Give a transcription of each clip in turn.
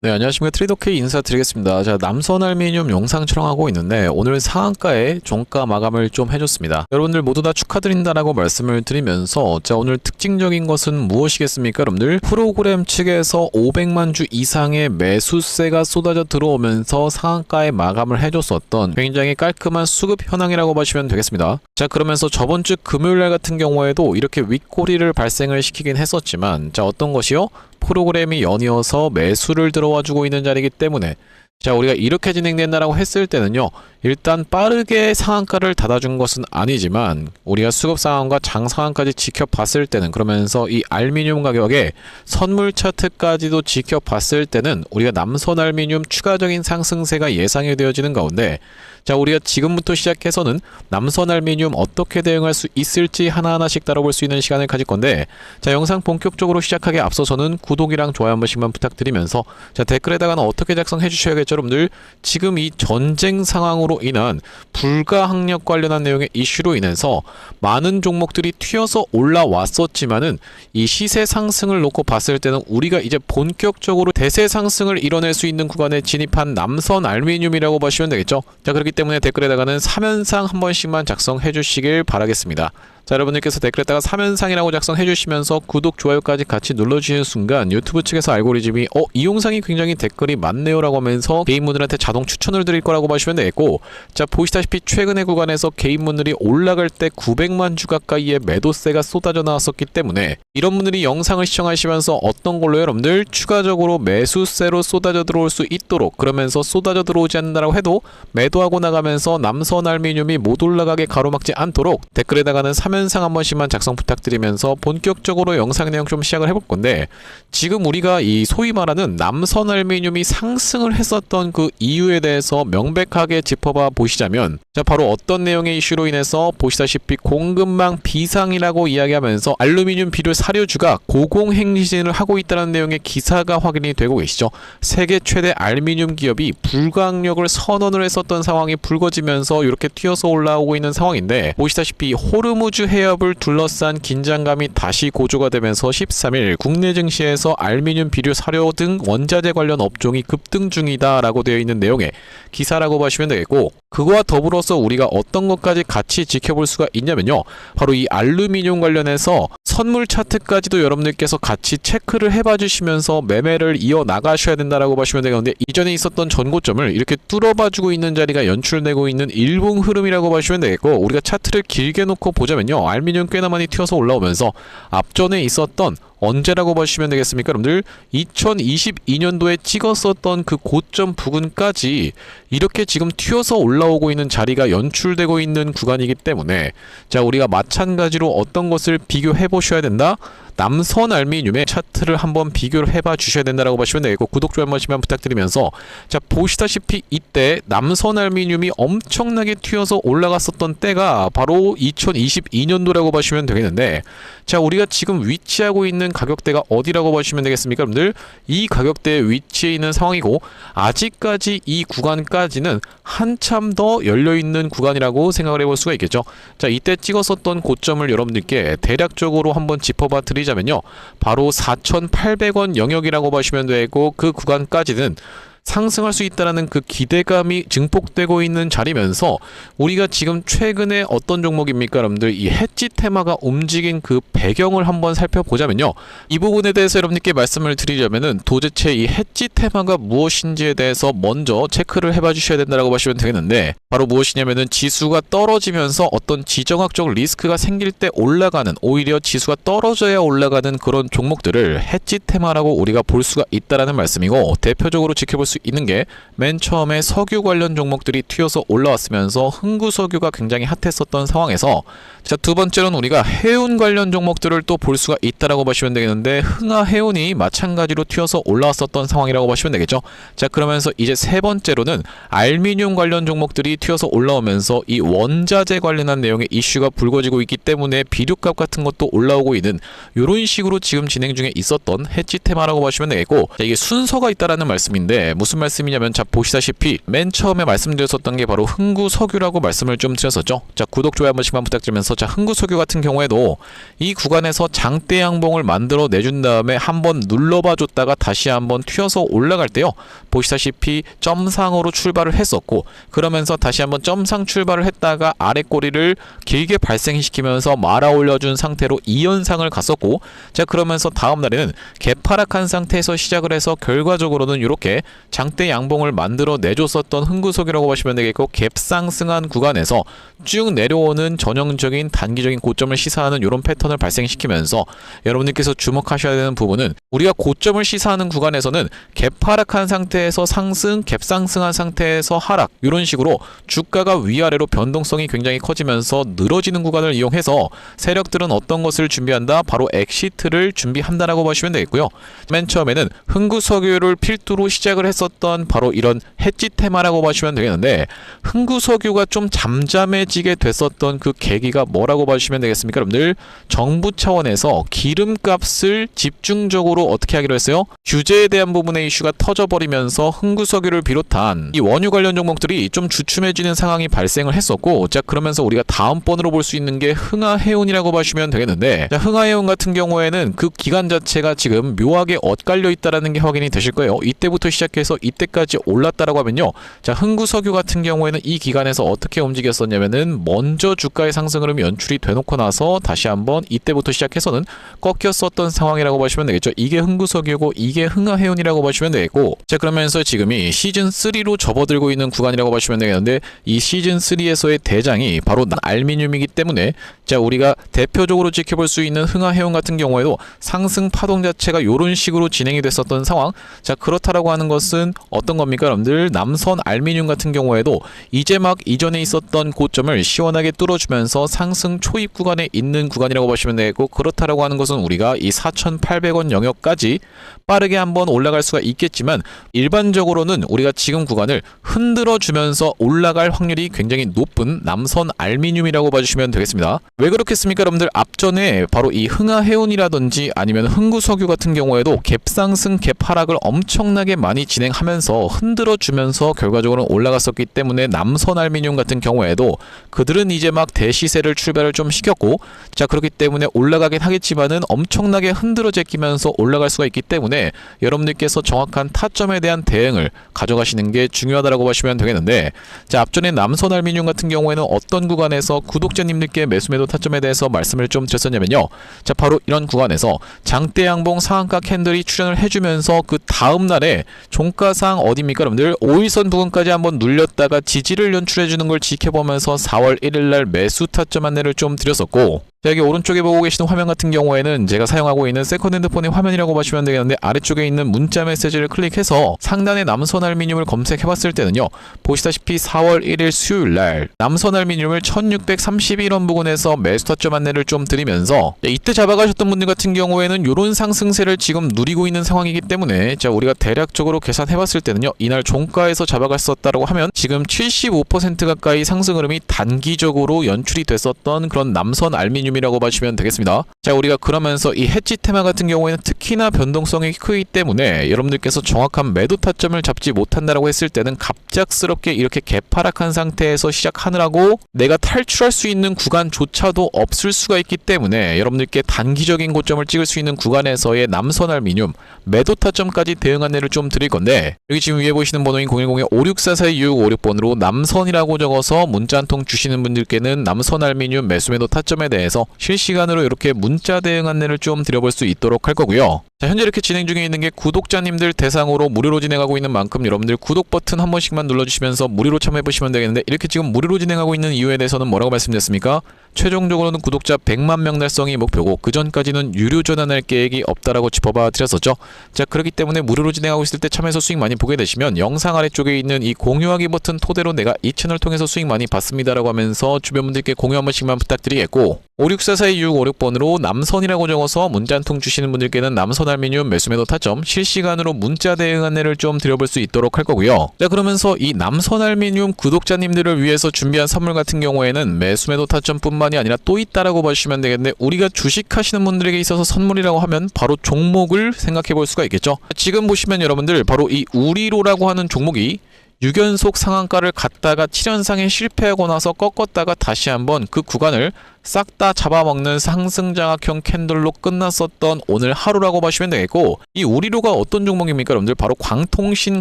네, 안녕하십니까. 트레이더K 인사드리겠습니다. 자, 남선알미늄 영상 촬영하고 있는데 오늘 상한가에 종가 마감을 좀 해줬습니다. 여러분들 모두 다 축하드린다라고 말씀을 드리면서 자, 오늘 특징적인 것은 무엇이겠습니까? 여러분들 프로그램 측에서 500만 주 이상의 매수세가 쏟아져 들어오면서 상한가에 마감을 해줬었던 굉장히 깔끔한 수급 현황이라고 보시면 되겠습니다. 자, 그러면서 저번 주 금요일날 같은 경우에도 이렇게 윗꼬리를 발생을 시키긴 했었지만 자, 어떤 것이요? 프로그램이 연이어서 매수를 들어와주고 있는 자리이기 때문에 자, 우리가 이렇게 진행된다라고 했을 때는요, 일단 빠르게 상한가를 닫아준 것은 아니지만 우리가 수급 상황과 장 상황까지 지켜봤을 때는, 그러면서 이 알미늄 가격의 선물 차트까지도 지켜봤을 때는 우리가 남선 알미늄 추가적인 상승세가 예상이 되어지는 가운데 자, 우리가 지금부터 시작해서는 남선 알미늄 어떻게 대응할 수 있을지 하나하나씩 다뤄볼 수 있는 시간을 가질 건데, 자, 영상 본격적으로 시작하기 앞서서는 구독이랑 좋아요 한 번씩만 부탁드리면서 자, 댓글에다가는 어떻게 작성해 주셔야겠죠. 여러분들 지금 이 전쟁 상황으로 인한 불가항력 관련한 내용의 이슈로 인해서 많은 종목들이 튀어서 올라왔었지만은 이 시세 상승을 놓고 봤을 때는 우리가 이제 본격적으로 대세 상승을 이뤄낼 수 있는 구간에 진입한 남선 알미늄이라고 보시면 되겠죠. 자, 그렇기 때문에 댓글에다가는 3연상 한 번씩만 작성해 주시길 바라겠습니다. 자, 여러분들께서 댓글에다가 3연상이라고 작성해 주시면서 구독, 좋아요까지 같이 눌러주시는 순간 유튜브 측에서 알고리즘이 이 영상이 굉장히 댓글이 많네요 라고 하면서 개인분들한테 자동 추천을 드릴 거라고 보시면 되겠고, 자, 보시다시피 최근의 구간에서 개인분들이 올라갈 때 900만 주 가까이의 매도세가 쏟아져 나왔었기 때문에 이런 분들이 영상을 시청하시면서 어떤 걸로 여러분들 추가적으로 매수세로 쏟아져 들어올 수 있도록, 그러면서 쏟아져 들어오지 않는다라고 해도 매도하고 나가면서 남선 알미늄이 못 올라가게 가로막지 않도록 댓글에다가는 3연상 한 번씩만 작성 부탁드리면서 본격적으로 영상 내용 좀 시작을 해볼 건데, 지금 우리가 이 소위 말하는 남선 알미늄이 상승을 했었던 그 이유에 대해서 명백하게 짚어봐 보시자면, 자, 바로 어떤 내용의 이슈로 인해서 보시다시피 공급망 비상이라고 이야기하면서 알루미늄 비료 사료주가 고공행진을 하고 있다는 내용의 기사가 확인이 되고 계시죠. 세계 최대 알루미늄 기업이 불가항력을 선언을 했었던 상황이 불거지면서 이렇게 튀어서 올라오고 있는 상황인데, 보시다시피 호르무즈 해협을 둘러싼 긴장감이 다시 고조가 되면서 13일 국내 증시에서 알루미늄 비료 사료 등 원자재 관련 업종이 급등 중이다 라고 되어 있는 내용의 기사라고 보시면 되겠고, 그거와 더불어서 우리가 어떤 것까지 같이 지켜볼 수가 있냐면요, 바로 이 알루미늄 관련해서 선물 차트까지도 여러분들께서 같이 체크를 해봐 주시면서 매매를 이어 나가셔야 된다라고 보시면 되는데, 이전에 있었던 전고점을 이렇게 뚫어봐 주고 있는 자리가 연출되고 있는 일봉 흐름이라고 보시면 되겠고, 우리가 차트를 길게 놓고 보자면요, 알루미늄 꽤나 많이 튀어서 올라오면서 앞전에 있었던 언제라고 보시면 되겠습니까? 여러분들 2022년도에 찍었었던 그 고점 부근까지 이렇게 지금 튀어서 올라오고 있는 자리가 연출되고 있는 구간이기 때문에 자, 우리가 마찬가지로 어떤 것을 비교해 보셔야 된다? 남선 알미늄의 차트를 한번 비교를 해봐 주셔야 된다라고 보시면 되겠고, 구독, 좋아요 한 번씩만 부탁드리면서 자, 보시다시피 이때 남선 알미늄이 엄청나게 튀어서 올라갔었던 때가 바로 2022년도라고 보시면 되겠는데, 자, 우리가 지금 위치하고 있는 가격대가 어디라고 보시면 되겠습니까? 여러분들 이 가격대에 위치해 있는 상황이고, 아직까지 이 구간까지는 한참 더 열려있는 구간이라고 생각을 해볼 수가 있겠죠. 자, 이때 찍었었던 고점을 여러분들께 대략적으로 한번 짚어봐 드리자면요, 바로 4,800원 영역이라고 보시면 되고, 그 구간까지는 상승할 수 있다는 그 기대감이 증폭되고 있는 자리면서 우리가 지금 최근에 어떤 종목입니까? 여러분들 이 해지 테마가 움직인 그 배경을 한번 살펴보자면요, 이 부분에 대해서 여러분께 말씀을 드리자면은 도대체 이 해지 테마가 무엇인지에 대해서 먼저 체크를 해봐 주셔야 된다고 보시면 되겠는데, 바로 무엇이냐면은 지수가 떨어지면서 어떤 지정학적 리스크가 생길 때 올라가는, 오히려 지수가 떨어져야 올라가는 그런 종목들을 해지 테마라고 우리가 볼 수가 있다라는 말씀이고, 대표적으로 지켜볼 수 있는 게 맨 처음에 석유 관련 종목들이 튀어서 올라왔으면서 흥구석유가 굉장히 핫했었던 상황에서, 자, 두 번째로는 우리가 해운 관련 종목들을 또 볼 수가 있다라고 보시면 되겠는데, 흥하해운이 마찬가지로 튀어서 올라왔었던 상황이라고 보시면 되겠죠. 자, 그러면서 이제 세 번째로는 알미늄 관련 종목들이 튀어서 올라오면서 이 원자재 관련한 내용의 이슈가 불거지고 있기 때문에 비료값 같은 것도 올라오고 있는 이런 식으로 지금 진행 중에 있었던 해지 테마라고 보시면 되겠고, 자, 이게 순서가 있다라는 말씀인데, 무슨 무슨 말씀이냐면, 자 보시다시피 맨 처음에 말씀드렸었던 게 바로 흥구석유라고 말씀을 좀 드렸었죠. 자 구독 좋아요 한 번씩만 부탁드리면서, 자 흥구석유 같은 경우에도 이 구간에서 장대 양봉을 만들어 내준 다음에 한번 눌러봐 줬다가 다시 한번 튀어서 올라갈 때요, 보시다시피 점상으로 출발을 했었고, 그러면서 다시 한번 점상 출발을 했다가 아래 꼬리를 길게 발생시키면서 말아 올려준 상태로 2연상을 갔었고, 자 그러면서 다음 날에는 개파락한 상태에서 시작을 해서 결과적으로는 이렇게 장대 양봉을 만들어 내줬었던 흥구석유라고 보시면 되겠고, 갭상승한 구간에서 쭉 내려오는 전형적인 단기적인 고점을 시사하는 이런 패턴을 발생시키면서, 여러분들께서 주목하셔야 되는 부분은, 우리가 고점을 시사하는 구간에서는 갭하락한 상태에서 상승, 갭상승한 상태에서 하락, 이런 식으로 주가가 위아래로 변동성이 굉장히 커지면서 늘어지는 구간을 이용해서 세력들은 어떤 것을 준비한다? 바로 엑시트를 준비한다라고 보시면 되겠고요. 맨 처음에는 흥구석유를 필두로 시작을 했었던 바로 이런 해지 테마라고 보시면 되겠는데, 흥구석유가 좀 잠잠해지게 됐었던 그 계기가 뭐라고 보시면 되겠습니까? 여러분들, 정부 차원에서 기름값을 집중적으로 어떻게 하기로 했어요? 규제에 대한 부분의 이슈가 터져버리면서 흥구석유를 비롯한 이 원유 관련 종목들이 좀 주춤해지는 상황이 발생을 했었고, 자 그러면서 우리가 다음번으로 볼 수 있는 게 흥하해운이라고 보시면 되겠는데, 자 흥하해운 같은 경우에는 그 기간 자체가 지금 묘하게 엇갈려 있다라는 게 확인이 되실 거예요. 이때부터 시작해서 이때까지 올랐다라고 하면요, 자 흥구석유 같은 경우에는 이 기간에서 어떻게 움직였었냐면은, 먼저 주가의 상승 흐름이 연출이 돼놓고 나서 다시 한번 이때부터 시작해서는 꺾였었던 상황이라고 보시면 되겠죠. 이게 흥구석유고 이게 흥하해운이라고 보시면 되겠고, 자 그러면서 지금이 시즌3로 접어들고 있는 구간이라고 보시면 되겠는데, 이 시즌3에서의 대장이 바로 알미늄이기 때문에, 자 우리가 대표적으로 지켜볼 수 있는 흥하해운 같은 경우에도 상승 파동 자체가 이런 식으로 진행이 됐었던 상황. 자 그렇다라고 하는 것은 어떤 겁니까 여러분들? 남선 알미늄 같은 경우에도 이제 막 이전에 있었던 고점을 시원하게 뚫어주면서 상승 초입 구간에 있는 구간이라고 보시면 되겠고, 그렇다라고 하는 것은 우리가 이 4,800원 영역까지 빠르게 한번 올라갈 수가 있겠지만, 일반적으로는 우리가 지금 구간을 흔들어 주면서 올라갈 확률이 굉장히 높은 남선 알미늄이라고 봐주시면 되겠습니다. 왜 그렇겠습니까 여러분들? 앞전에 바로 이 흥하해운이라든지 아니면 흥구석유 같은 경우에도 갭상승 갭하락을 엄청나게 많이 진행하면서 흔들어 주면서 결과적으로 올라갔었기 때문에, 남선 알미늄 같은 경우에도 그들은 이제 막 대시세를 출발을 좀 시켰고, 자 그렇기 때문에 올라가긴 하겠지만은 엄청나게 흔들어 제끼면서 올라갈 수가 있기 때문에 여러분들께서 정확한 타점에 대한 대응을 가져가시는 게 중요하다라고 보시면 되겠는데, 자 앞전에 남선 알미늄 같은 경우에는 어떤 구간에서 구독자님들께 매수매도 타점에 대해서 말씀을 좀 드렸었냐면요, 자 바로 이런 구간에서 장대 양봉 상한가 캔들이 출현을 해주면서 그 다음날에 종가상 어디입니까 여러분들? 5일선 부근까지 한번 눌렸다가 지지를 연출해주는 걸 지켜보면서 4월 1일날 매수 타점 안내를 좀 드렸었고, 자 여기 오른쪽에 보고 계시는 화면 같은 경우에는 제가 사용하고 있는 세컨 핸드폰의 화면이라고 보시면 되겠는데, 아래쪽에 있는 문자 메시지를 클릭해서 상단에 남선 알미늄을 검색해봤을 때는요, 보시다시피 4월 1일 수요일날 남선 알미늄을 1631원 부근에서 매수 타점 안내를 좀 드리면서, 이때 잡아가셨던 분들 같은 경우에는 이런 상승세를 지금 누리고 있는 상황이기 때문에, 자 우리가 대략적으로 계산해봤을 때는요, 이날 종가에서 잡아갔었다라고 하면 지금 75% 가까이 상승 흐름이 단기적으로 연출이 됐었던 그런 남선 알미늄 이라고 봐주시면 되겠습니다. 자 우리가 그러면서 이 해지 테마 같은 경우에는 특히나 변동성이 크기 때문에 여러분들께서 정확한 매도 타점을 잡지 못한다라고 했을 때는 갑작스럽게 이렇게 개파락한 상태에서 시작하느라고 내가 탈출할 수 있는 구간조차도 없을 수가 있기 때문에, 여러분들께 단기적인 고점을 찍을 수 있는 구간에서의 남선 알미늄 매도 타점까지 대응 안내를 좀 드릴 건데, 여기 지금 위에 보시는 번호인 010-5644-2656번으로 남선이라고 적어서 문자 한 통 주시는 분들께는 남선 알미늄 매수매도 타점에 대해서 실시간으로 이렇게 문자 대응 안내를 좀 드려볼 수 있도록 할 거고요. 자 현재 이렇게 진행 중에 있는 게 구독자님들 대상으로 무료로 진행하고 있는 만큼 여러분들 구독 버튼 한 번씩만 눌러주시면서 무료로 참여해보시면 되겠는데, 이렇게 지금 무료로 진행하고 있는 이유에 대해서는 뭐라고 말씀드렸습니까? 최종적으로는 구독자 100만 명 달성이 목표고, 그 전까지는 유료 전환할 계획이 없다라고 짚어봐 드렸었죠. 자 그렇기 때문에 무료로 진행하고 있을 때 참여해서 수익 많이 보게 되시면 영상 아래쪽에 있는 이 공유하기 버튼 토대로 내가 이 채널 통해서 수익 많이 봤습니다라고 하면서 주변 분들께 공유 한 번씩만 부탁드리겠고, 5644-2656번으로 남선이라고 적어서 문자 한 통 주시는 분들께는 남선 남선알미늄 매수매도 타점 실시간으로 문자 대응 안내를 좀 드려볼 수 있도록 할 거고요. 자, 그러면서 이 남선알미늄 구독자님들을 위해서 준비한 선물 같은 경우에는 매수매도 타점뿐만이 아니라 또 있다라고 보시면 되겠는데, 우리가 주식하시는 분들에게 있어서 선물이라고 하면 바로 종목을 생각해 볼 수가 있겠죠. 지금 보시면 여러분들 바로 이 우리로라고 하는 종목이 6연속 상한가를 갔다가 7연상에 실패하고 나서 꺾었다가 다시 한번 그 구간을 싹 다 잡아먹는 상승장악형 캔들로 끝났었던 오늘 하루라고 보시면 되겠고, 이 우리로가 어떤 종목입니까 여러분들? 바로 광통신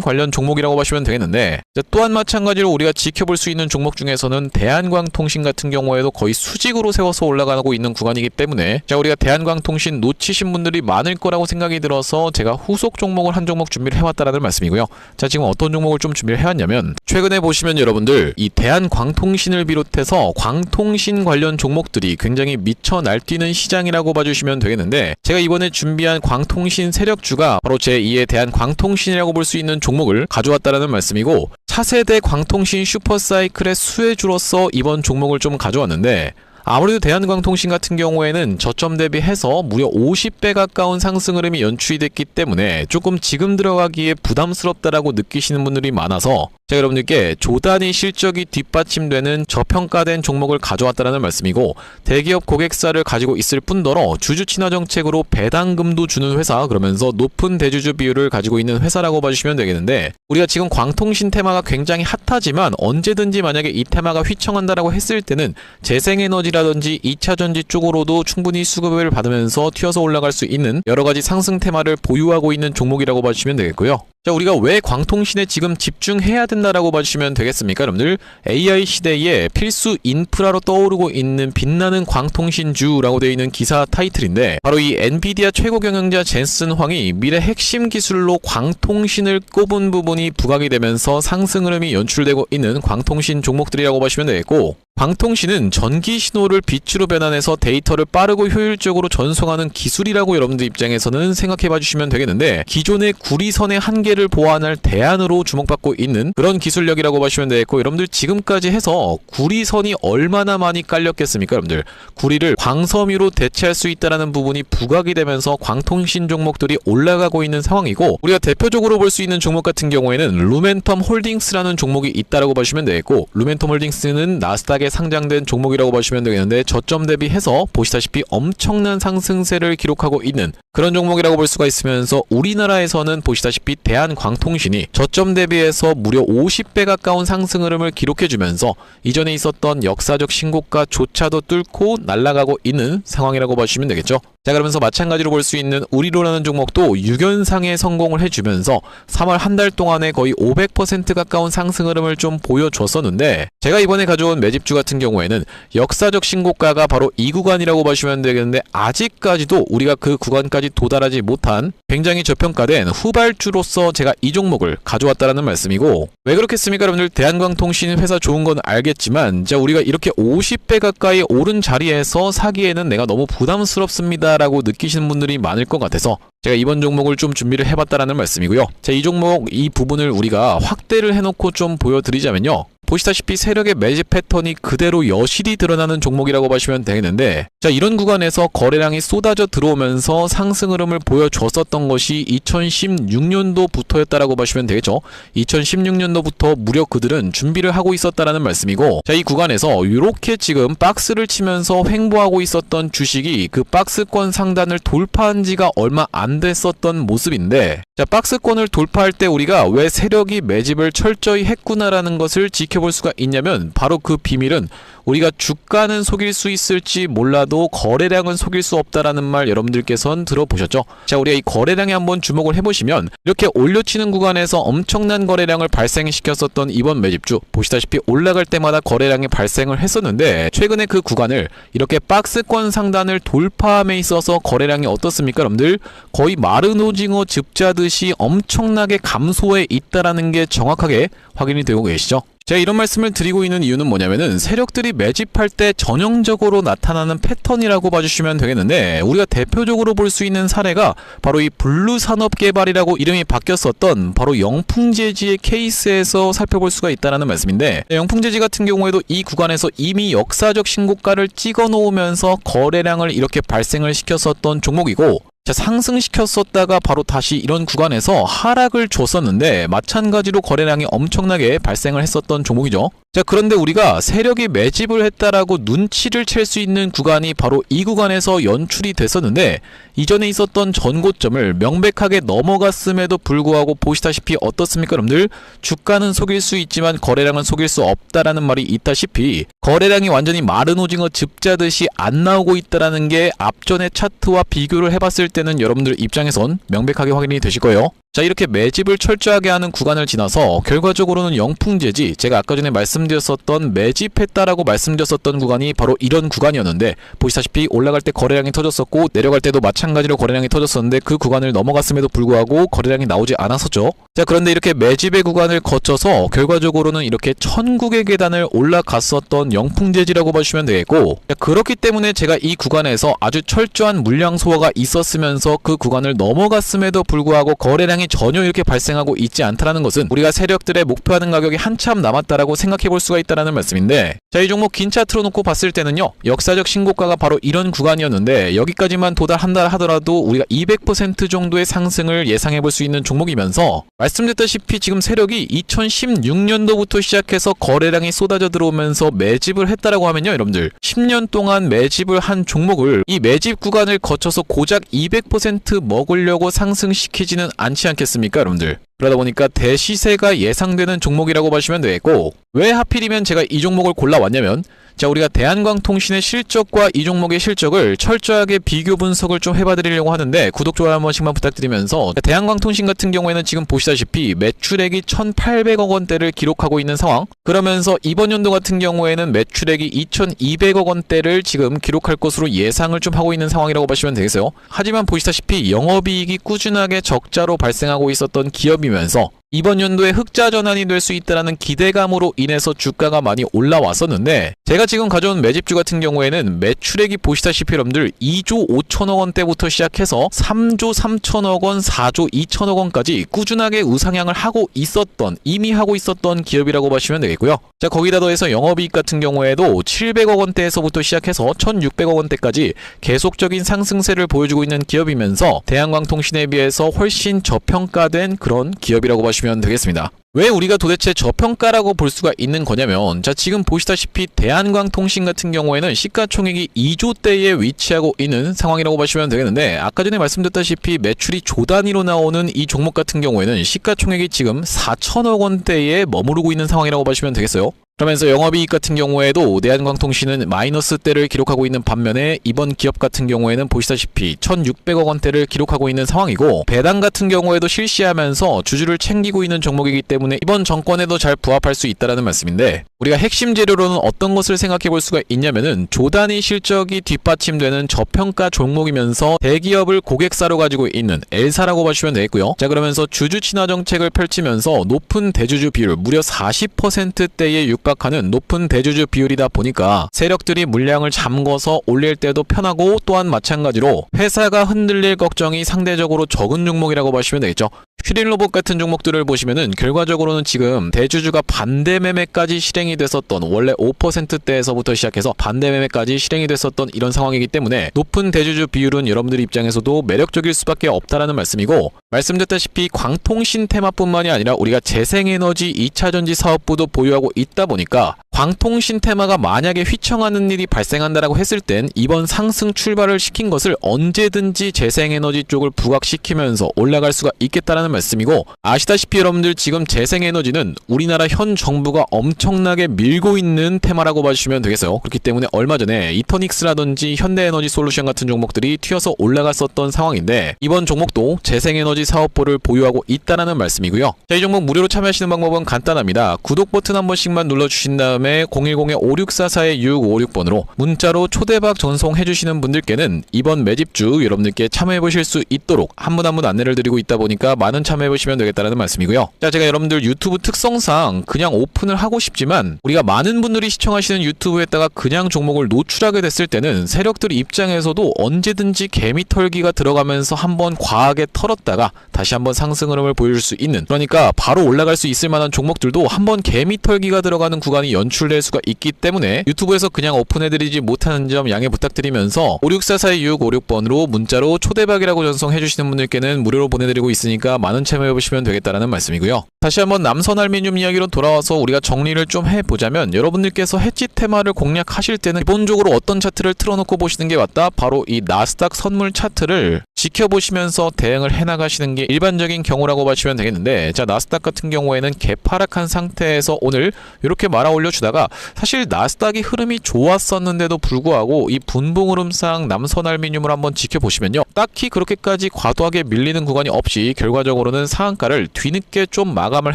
관련 종목이라고 보시면 되겠는데, 또한 마찬가지로 우리가 지켜볼 수 있는 종목 중에서는 대한광통신 같은 경우에도 거의 수직으로 세워서 올라가고 있는 구간이기 때문에, 자, 우리가 대한광통신 놓치신 분들이 많을 거라고 생각이 들어서 제가 후속 종목을 한 종목 준비를 해왔다라는 말씀이고요. 자, 지금 어떤 종목을 좀 준비를 해왔냐면, 최근에 보시면 여러분들 이 대한광통신을 비롯해서 광통신 관련 종목들이 굉장히 미쳐 날뛰는 시장이라고 봐주시면 되겠는데, 제가 이번에 준비한 광통신 세력주가 바로 제2의 대한광통신이라고 볼 수 있는 종목을 가져왔다라는 말씀이고, 차세대 광통신 슈퍼사이클의 수혜주로서 이번 종목을 좀 가져왔는데, 아무래도 대한광통신 같은 경우에는 저점 대비해서 무려 50배 가까운 상승 흐름이 연출이 됐기 때문에 조금 지금 들어가기에 부담스럽다라고 느끼시는 분들이 많아서 제가 여러분들께 조단위 실적이 뒷받침되는 저평가된 종목을 가져왔다는 말씀이고, 대기업 고객사를 가지고 있을 뿐더러 주주 친화 정책으로 배당금도 주는 회사, 그러면서 높은 대주주 비율을 가지고 있는 회사라고 봐주시면 되겠는데, 우리가 지금 광통신 테마가 굉장히 핫하지만 언제든지 만약에 이 테마가 휘청한다라고 했을 때는 재생에너지라든지 2차전지 쪽으로도 충분히 수급을 받으면서 튀어서 올라갈 수 있는 여러가지 상승 테마를 보유하고 있는 종목이라고 봐주시면 되겠고요. 자, 우리가 왜 광통신에 지금 집중해야 된다라고 봐주시면 되겠습니까 여러분들? AI 시대에 필수 인프라로 떠오르고 있는 빛나는 광통신주라고 되어 있는 기사 타이틀인데, 바로 이 엔비디아 최고 경영자 젠슨 황이 미래 핵심 기술로 광통신을 꼽은 부분이 부각이 되면서 상승 흐름이 연출되고 있는 광통신 종목들이라고 보시면 되겠고, 광통신은 전기 신호를 빛으로 변환해서 데이터를 빠르고 효율적으로 전송하는 기술이라고 여러분들 입장에서는 생각해 봐주시면 되겠는데, 기존의 구리선의 한계를 보완할 대안으로 주목받고 있는 그런 기술력이라고 보시면 되겠고, 여러분들 지금까지 해서 구리선이 얼마나 많이 깔렸겠습니까 여러분들? 구리를 광섬유로 대체할 수 있다는 부분이 부각이 되면서 광통신 종목들이 올라가고 있는 상황이고, 우리가 대표적으로 볼 수 있는 종목 같은 경우에는 루멘텀 홀딩스라는 종목이 있다라고 보시면 되겠고, 루멘텀 홀딩스는 나스닥에 상장된 종목이라고 보시면 되겠는데, 저점 대비해서 보시다시피 엄청난 상승세를 기록하고 있는 그런 종목이라고 볼 수가 있으면서, 우리나라에서는 보시다시피 대한광통신이 저점 대비해서 무려 50배 가까운 상승 흐름을 기록해주면서 이전에 있었던 역사적 신고가조차도 뚫고 날아가고 있는 상황이라고 보시면 되겠죠. 자, 그러면서 마찬가지로 볼 수 있는 우리로라는 종목도 6연상에 성공을 해주면서 3월 한 달 동안에 거의 500% 가까운 상승 흐름을 좀 보여줬었는데, 제가 이번에 가져온 매집주 같은 경우에는 역사적 신고가가 바로 이 구간이라고 보시면 되겠는데, 아직까지도 우리가 그 구간까지 도달하지 못한 굉장히 저평가된 후발주로서 제가 이 종목을 가져왔다는 말씀이고, 왜 그렇겠습니까 여러분들? 대한광통신 회사 좋은 건 알겠지만, 자, 우리가 이렇게 50배 가까이 오른 자리에서 사기에는 내가 너무 부담스럽습니다 라고 느끼시는 분들이 많을 것 같아서 제가 이번 종목을 좀 준비를 해봤다라는 말씀이고요. 자, 이 종목 이 부분을 우리가 확대를 해놓고 좀 보여드리자면요, 보시다시피 세력의 매집 패턴이 그대로 여실히 드러나는 종목이라고 보시면 되겠는데, 자, 이런 구간에서 거래량이 쏟아져 들어오면서 상승 흐름을 보여줬었던 것이 2016년도부터였다라고 보시면 되겠죠. 2016년도부터 무려 그들은 준비를 하고 있었다라는 말씀이고, 자, 이 구간에서 이렇게 지금 박스를 치면서 횡보하고 있었던 주식이 그 박스권 상단을 돌파한 지가 얼마 안 됐었던 모습인데, 자, 박스권을 돌파할 때 우리가 왜 세력이 매집을 철저히 했구나라는 것을 지켜볼 수가 있냐면, 바로 그 비밀은 우리가 주가는 속일 수 있을지 몰라도 거래량은 속일 수 없다라는 말 여러분들께서는 들어보셨죠? 자, 우리가 이 거래량에 한번 주목을 해보시면, 이렇게 올려치는 구간에서 엄청난 거래량을 발생시켰었던 이번 매집주, 보시다시피 올라갈 때마다 거래량이 발생을 했었는데, 최근에 그 구간을 이렇게 박스권 상단을 돌파함에 있어서 거래량이 어떻습니까 여러분들? 거의 마른 오징어 즙자듯이 엄청나게 감소해 있다라는 게 정확하게 확인이 되고 계시죠? 제가 이런 말씀을 드리고 있는 이유는 뭐냐면은, 세력들이 매집할 때 전형적으로 나타나는 패턴이라고 봐주시면 되겠는데, 우리가 대표적으로 볼 수 있는 사례가 바로 이 블루산업개발이라고 이름이 바뀌었었던 바로 영풍재지의 케이스에서 살펴볼 수가 있다는 말씀인데, 영풍재지 같은 경우에도 이 구간에서 이미 역사적 신고가를 찍어 놓으면서 거래량을 이렇게 발생을 시켰었던 종목이고, 자, 상승시켰었다가 바로 다시 이런 구간에서 하락을 줬었는데 마찬가지로 거래량이 엄청나게 발생을 했었던 종목이죠. 자, 그런데 우리가 세력이 매집을 했다라고 눈치를 챌 수 있는 구간이 바로 이 구간에서 연출이 됐었는데 이전에 있었던 전고점을 명백하게 넘어갔음에도 불구하고 보시다시피 어떻습니까 여러분들? 주가는 속일 수 있지만 거래량은 속일 수 없다라는 말이 있다시피 거래량이 완전히 마른 오징어 즙자듯이 안 나오고 있다라는 게 앞전의 차트와 비교를 해봤을 때는 여러분들 입장에선 명백하게 확인이 되실 거예요. 자, 이렇게 매집을 철저하게 하는 구간을 지나서 결과적으로는 영풍재지, 제가 아까 전에 말씀드렸었던 매집했다라고 말씀드렸었던 구간이 바로 이런 구간이었는데 보시다시피 올라갈 때 거래량이 터졌었고 내려갈 때도 마찬가지로 거래량이 터졌었는데 그 구간을 넘어갔음에도 불구하고 거래량이 나오지 않았었죠. 자, 그런데 이렇게 매집의 구간을 거쳐서 결과적으로는 이렇게 천국의 계단을 올라갔었던 영풍재지라고 보시면 되겠고, 자, 그렇기 때문에 제가 이 구간에서 아주 철저한 물량 소화가 있었으면서 그 구간을 넘어갔음에도 불구하고 거래량이 전혀 이렇게 발생하고 있지 않다는 것은 우리가 세력들의 목표하는 가격이 한참 남았다라고 생각해 볼 수가 있다는 말씀인데, 자, 이 종목 긴 차트로 놓고 봤을 때는요 역사적 신고가가 바로 이런 구간이었는데 여기까지만 도달한다 하더라도 우리가 200% 정도의 상승을 예상해 볼 수 있는 종목이면서 말씀드렸다시피 지금 세력이 2016년도부터 시작해서 거래량이 쏟아져 들어오면서 매집을 했다라고 하면요 여러분들 10년 동안 매집을 한 종목을 이 매집 구간을 거쳐서 고작 200% 먹으려고 상승시키지는 않지 않겠습니까 여러분들? 그러다 보니까 대시세가 예상되는 종목이라고 보시면 되겠고, 왜 하필이면 제가 이 종목을 골라왔냐면, 자, 우리가 대한광통신의 실적과 이 종목의 실적을 철저하게 비교 분석을 좀 해봐드리려고 하는데 구독, 좋아요 한 번씩만 부탁드리면서, 대한광통신 같은 경우에는 지금 보시다시피 매출액이 1,800억 원대를 기록하고 있는 상황, 그러면서 이번 연도 같은 경우에는 매출액이 2,200억 원대를 지금 기록할 것으로 예상을 좀 하고 있는 상황이라고 보시면 되겠어요. 하지만 보시다시피 영업이익이 꾸준하게 적자로 발생하고 있었던 기업이면서 이번 연도에 흑자 전환이 될 수 있다는 기대감으로 인해서 주가가 많이 올라왔었는데, 제가 지금 가져온 매집주 같은 경우에는 매출액이 보시다시피 여러분들 2조 5천억 원대부터 시작해서 3조 3천억 원, 4조 2천억 원까지 꾸준하게 우상향을 하고 있었던, 이미 하고 있었던 기업이라고 보시면 되겠고요. 자, 거기다 더해서 영업이익 같은 경우에도 700억 원대에서부터 시작해서 1,600억 원대까지 계속적인 상승세를 보여주고 있는 기업이면서 대한광통신에 비해서 훨씬 저평가된 그런 기업이라고 보시면 되겠습니다. 왜 우리가 도대체 저평가라고 볼 수가 있는 거냐면, 자, 지금 보시다시피 대한광통신 같은 경우에는 시가총액이 2조대에 위치하고 있는 상황이라고 보시면 되겠는데, 아까 전에 말씀드렸다시피 매출이 조 단위로 나오는 이 종목 같은 경우에는 시가총액이 지금 4천억 원대에 머무르고 있는 상황이라고 보시면 되겠어요. 그러면서 영업이익 같은 경우에도 대한광통신은 마이너스대를 기록하고 있는 반면에 이번 기업 같은 경우에는 보시다시피 1,600억 원대를 기록하고 있는 상황이고, 배당 같은 경우에도 실시하면서 주주를 챙기고 있는 종목이기 때문에 이번 정권에도 잘 부합할 수 있다는 말씀인데, 우리가 핵심 재료로는 어떤 것을 생각해 볼 수가 있냐면은 조단위 실적이 뒷받침되는 저평가 종목이면서 대기업을 고객사로 가지고 있는 L사라고 보시면 되겠고요. 자, 그러면서 주주 친화 정책을 펼치면서 높은 대주주 비율, 무려 40%대에 육박하는 높은 대주주 비율이다 보니까 세력들이 물량을 잠궈서 올릴 때도 편하고, 또한 마찬가지로 회사가 흔들릴 걱정이 상대적으로 적은 종목이라고 보시면 되겠죠. 슈린로봇 같은 종목들을 보시면은 결과적으로는 지금 대주주가 반대 매매까지 실행이 됐었던, 원래 5%대에서부터 시작해서 반대 매매까지 실행이 됐었던 이런 상황이기 때문에 높은 대주주 비율은 여러분들 입장에서도 매력적일 수밖에 없다라는 말씀이고, 말씀드렸다시피 광통신 테마뿐만이 아니라 우리가 재생에너지 2차전지 사업부도 보유하고 있다 보니까 광통신 테마가 만약에 휘청하는 일이 발생한다라고 했을 땐 이번 상승 출발을 시킨 것을 언제든지 재생에너지 쪽을 부각시키면서 올라갈 수가 있겠다라는 말씀이고, 아시다시피 여러분들 지금 재생에너지는 우리나라 현 정부가 엄청나게 밀고 있는 테마라고 봐주시면 되겠어요. 그렇기 때문에 얼마 전에 이터닉스라든지 현대에너지 솔루션 같은 종목들이 튀어서 올라갔었던 상황인데, 이번 종목도 재생에너지 사업부를 보유하고 있다라는 말씀이고요. 자, 이 종목 무료로 참여하시는 방법은 간단합니다. 구독 버튼 한 번씩만 눌러주신 다음에 010-5644-6656번으로 문자로 초대박 전송해주시는 분들께는 이번 매집주 여러분들께 참여해보실 수 있도록 한 분 한 분 안내를 드리고 있다 보니까 많은 많은 참여해보시면 되겠다는 말씀이고요. 자, 제가 여러분들 유튜브 특성상 그냥 오픈을 하고 싶지만 우리가 많은 분들이 시청하시는 유튜브에다가 그냥 종목을 노출하게 됐을 때는 세력들 입장에서도 언제든지 개미 털기가 들어가면서 한번 과하게 털었다가 다시 한번 상승 흐름을 보여줄 수 있는, 그러니까 바로 올라갈 수 있을 만한 종목들도 한번 개미 털기가 들어가는 구간이 연출될 수가 있기 때문에 유튜브에서 그냥 오픈해드리지 못하는 점 양해 부탁드리면서 564425656번으로 문자로 초대박이라고 전송해주시는 분들께는 무료로 보내드리고 있으니까 많은 참여해보시면 되겠다는 말씀이고요. 다시 한번 남선알미늄 이야기로 돌아와서 우리가 정리를 좀 해보자면, 여러분들께서 해지 테마를 공략하실 때는 기본적으로 어떤 차트를 틀어놓고 보시는 게 맞다? 바로 이 나스닥 선물 차트를 지켜보시면서 대응을 해나가시는 게 일반적인 경우라고 보시면 되겠는데, 자, 나스닥 같은 경우에는 개파락한 상태에서 오늘 이렇게 말아 올려주다가 사실 나스닥이 흐름이 좋았었는데도 불구하고 이 분봉 흐름상 남선알미늄을 한번 지켜보시면요, 딱히 그렇게까지 과도하게 밀리는 구간이 없이 결과적으로는 상한가를 뒤늦게 좀 마감을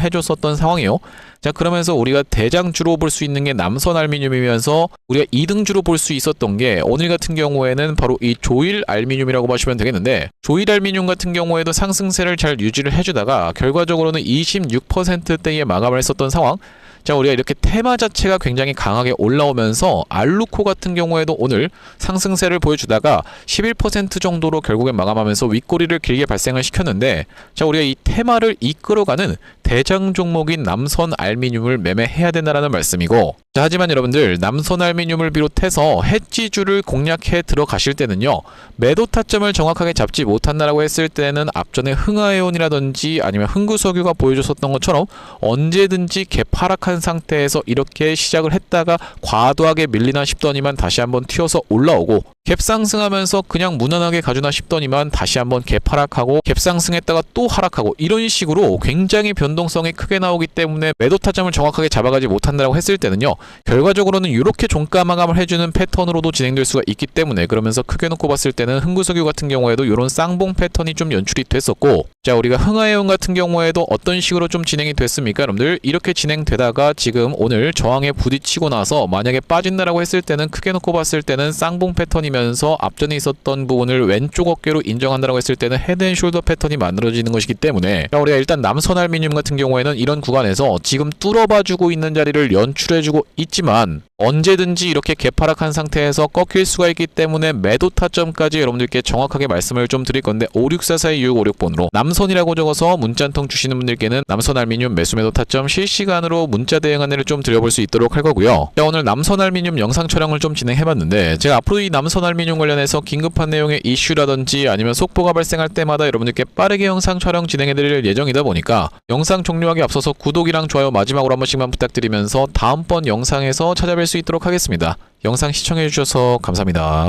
해줬었던 상황이에요. 자, 그러면서 우리가 대장주로 볼 수 있는 게 남선알미늄이면서 우리가 2등주로 볼 수 있었던 게 오늘 같은 경우에는 바로 이 조일알미늄이라고 보시면 되겠는데, 조일알미늄 같은 경우에도 상승세를 잘 유지를 해주다가 결과적으로는 26%대에 마감을 했었던 상황. 자, 우리가 이렇게 테마 자체가 굉장히 강하게 올라오면서 알루코 같은 경우에도 오늘 상승세를 보여주다가 11% 정도로 결국엔 마감하면서 윗꼬리를 길게 발생을 시켰는데, 자, 우리가 이 테마를 이끌어가는 대장 종목인 남선알미늄을 매매해야 된다는 말씀이고, 자, 하지만 여러분들 남선알미늄을 비롯해서 해지주를 공략해 들어가실 때는요, 매도 타점을 정확하게 잡지 못한다라고 했을 때는 앞전에 흥하에온이라든지 아니면 흥구석유가 보여줬었던 것처럼 언제든지 개파락한 상태에서 이렇게 시작을 했다가 과도하게 밀리나 싶더니만 다시 한번 튀어서 올라오고, 갭상승하면서 그냥 무난하게 가주나 싶더니만 다시 한번 갭하락하고 갭상승했다가 또 하락하고, 이런 식으로 굉장히 변동성이 크게 나오기 때문에 매도 타점을 정확하게 잡아가지 못한다고 했을 때는요, 결과적으로는 이렇게 종가 마감을 해주는 패턴으로도 진행될 수가 있기 때문에, 그러면서 크게 놓고 봤을 때는 흥구석유 같은 경우에도 이런 쌍봉 패턴이 좀 연출이 됐었고, 자, 우리가 흥하에온 같은 경우에도 어떤 식으로 좀 진행이 됐습니까? 여러분들 이렇게 진행되다가 지금 오늘 저항에 부딪히고 나서 만약에 빠진다라고 했을 때는 크게 놓고 봤을 때는 쌍봉 패턴이면서 앞전에 있었던 부분을 왼쪽 어깨로 인정한다라고 했을 때는 헤드앤숄더 패턴이 만들어지는 것이기 때문에, 자, 우리가 일단 남선알미늄 같은 경우에는 이런 구간에서 지금 뚫어봐주고 있는 자리를 연출해주고 있지만 언제든지 이렇게 개파락한 상태에서 꺾일 수가 있기 때문에 매도 타점까지 여러분들께 정확하게 말씀을 좀 드릴 건데, 564425656번으로 남선이라고 적어서 문자 한 통 주시는 분들께는 남선알미늄 매수 매도 타점 실시간으로 문자 대응 안내를 좀 드려볼 수 있도록 할 거고요. 자, 오늘 남선알미늄 영상 촬영을 좀 진행해봤는데, 제가 앞으로 이 남선알미늄 관련해서 긴급한 내용의 이슈라든지 아니면 속보가 발생할 때마다 여러분들께 빠르게 영상 촬영 진행해드릴 예정이다 보니까 영상 종료하기 앞서서 구독이랑 좋아요 마지막으로 한 번씩만 부탁드리면서 다음번 영상에서 찾아뵐 수 있도록 하겠습니다. 영상 시청해주셔서 감사합니다.